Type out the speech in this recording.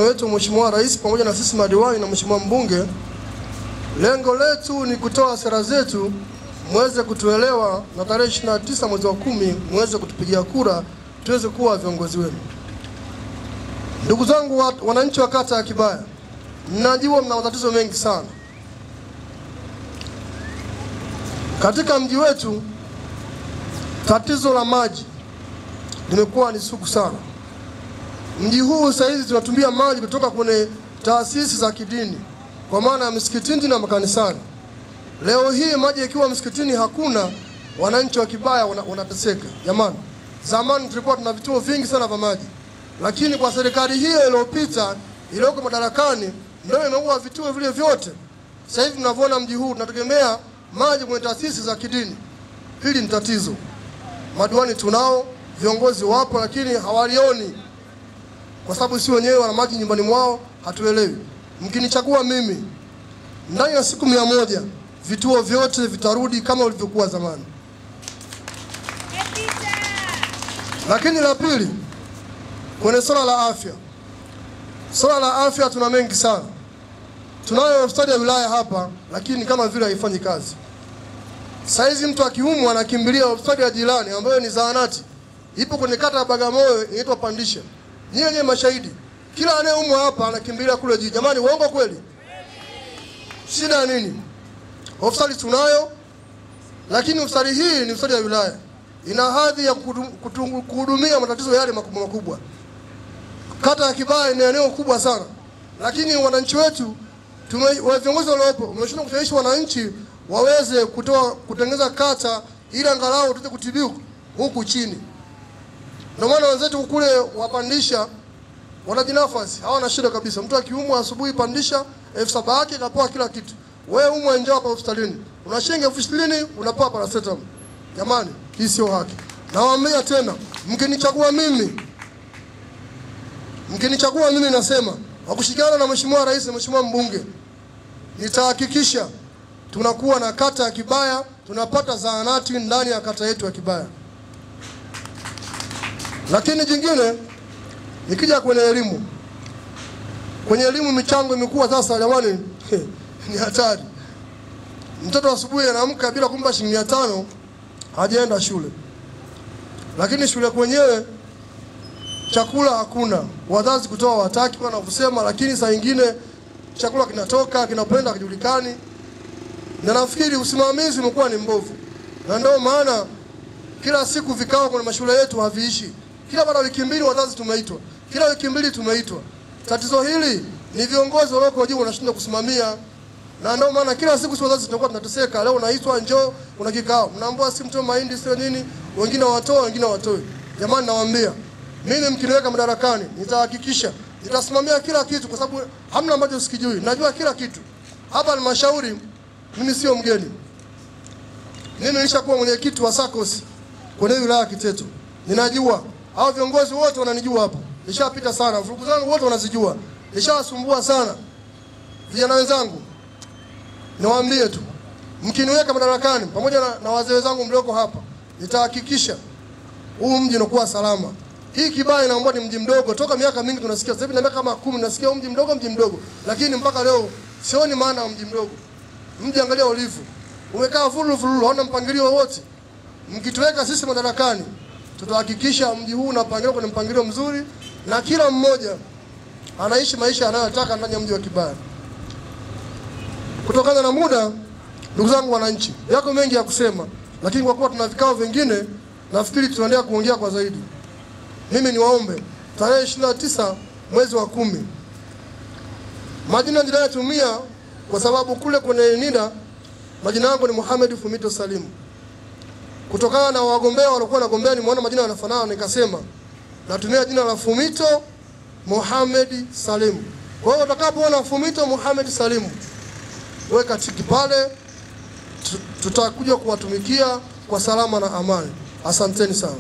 wetu Mheshimiwa Rais pamoja na sisi madiwani na Mheshimiwa mbunge, lengo letu ni kutoa sera zetu muweze kutuelewa, na tarehe 29 mwezi wa 10 muweze kutupigia kura tuweze kuwa viongozi wenu. Ndugu zangu wananchi wa kata ya Kibaya, ninajua mna matatizo mengi sana katika mji wetu. Tatizo la maji limekuwa ni sugu sana. Mji huu sasa hivi tunatumia maji kutoka kwenye taasisi za kidini, kwa maana ya misikitini na makanisani. Leo hii maji yakiwa msikitini hakuna, wananchi wa Kibaya wanateseka. Jamani, zamani tulikuwa tuna vituo vingi sana vya maji, lakini kwa serikali hiyo iliyopita iliyoko madarakani ndio imeua vituo vile vyote. Sasa hivi tunavyoona mji huu tunategemea maji kwenye taasisi za kidini. Hili ni tatizo. Madiwani tunao, viongozi wapo, lakini hawalioni kwa sababu si wenyewe wana maji nyumbani mwao, hatuelewi. Mkinichagua mimi, ndani ya siku 100 vituo vyote vitarudi kama ulivyokuwa zamani. Lakini la pili, kwenye swala la afya. Swala la afya tuna mengi sana. Tunayo hospitali ya wilaya hapa, lakini kama vile haifanyi kazi. Saizi mtu akiumwa anakimbilia hospitali ya jirani ambayo ni zahanati. Ipo kwenye kata ya Bagamoyo, inaitwa Pandisha. Nyinyi mashahidi. Kila anayeumwa hapa anakimbilia kule jiji. Jamani, uongo kweli? Shida nini? Hospitali tunayo, lakini hospitali hii ni hospitali ya wilaya. Ina hadhi ya kuhudumia matatizo yale makubwa makubwa. Kata ya Kibaya ni eneo kubwa sana, lakini wananchi wetu viongozi waliopo wameshindwa kushawishi wananchi waweze kutengeneza kata ili angalau tuweze kutibiwa huku chini. Ndio maana wenzetu kule wapandisha wanajinafasi, hawana shida kabisa. Mtu akiumwa asubuhi Pandisha 7,000 yake kapoa kila kitu. Wewe umwe njoo hapa hospitalini, una shilingi 20,000 unapoa paracetamol. Jamani, hii sio haki. Nawaambia tena, mkinichagua mimi nasema wakushikana na Mheshimiwa Rais na Mheshimiwa mbunge, nitahakikisha tunakuwa na kata ya Kibaya, tunapata zahanati ndani ya kata yetu ya Kibaya. Lakini jingine, nikija kwenye elimu. Kwenye elimu michango imekuwa sasa jamani ni hatari. Mtoto asubuhi anaamka bila kumpa shilingi 500 hajaenda shule. Lakini shule kwenyewe chakula hakuna. Wazazi kutoa wataki wanavyosema, lakini saa nyingine chakula kinatoka, kinapenda kijulikani. Na nafikiri usimamizi umekuwa ni mbovu. Na ndio maana kila siku vikao kwenye mashule yetu haviishi. Kila baada ya wiki mbili wazazi tumeitwa. Kila wiki mbili tumeitwa. Tatizo hili ni viongozi walioko juu wanashindwa kusimamia. Na ndio maana kila siku wazazi tunakuwa tunateseka. Leo naitwa njoo kuna kikao. Mnaambiwa si mtoe mahindi sio nini, wengine watoe, wengine watoe. Jamani, nawaambia mimi mkiniweka madarakani nitahakikisha nitasimamia kila kitu, kwa sababu hamna ambacho sikijui. Najua kila kitu. Hapa halmashauri mimi sio mgeni. Mimi nilishakuwa mwenyekiti wa SACCOS kwenye wilaya ya Kiteto. Ninajua hao viongozi wote wananijua hapo. Nishapita sana. Vurugu zangu wote wanazijua. Nishawasumbua sana vijana wenzangu. Niwaambie tu, mkiniweka madarakani pamoja na wazee wenzangu mlioko hapa, nitahakikisha huu mji unakuwa salama. Hii Kibaya inaomba ni mji mdogo. Toka miaka mingi tunasikia, sasa hivi na miaka kama 10 nasikia mji mdogo. Lakini mpaka leo sioni maana ya mji mdogo. Mji angalia ulivyo. Umekaa fulu, hauna mpangilio wote. Mkituweka sisi madarakani, tutahakikisha mji huu unapangiliwa kwenye mpangilio mzuri na kila mmoja anaishi maisha anayotaka ndani ya mji wa Kibaya. Kutokana na muda, ndugu zangu wananchi, yako mengi ya kusema, lakini kwa kuwa tuna vikao vingine, nafikiri tutaendelea kuongea kwa zaidi. Mimi niwaombe tarehe 29 mwezi wa 10. Majina ninayotumia kwa sababu kule kwenye NIDA majina yangu ni Mohamed Fumito Salim. Kutokana na wagombea walikuwa wanagombea nimeona majina yanafanana, nikasema natumia jina la Fumito Mohamed Salim. Kwa hiyo utakapoona Fumito Mohamed Salim, weka tiki pale, tutakuja kuwatumikia kwa salama na amani. Asanteni sana.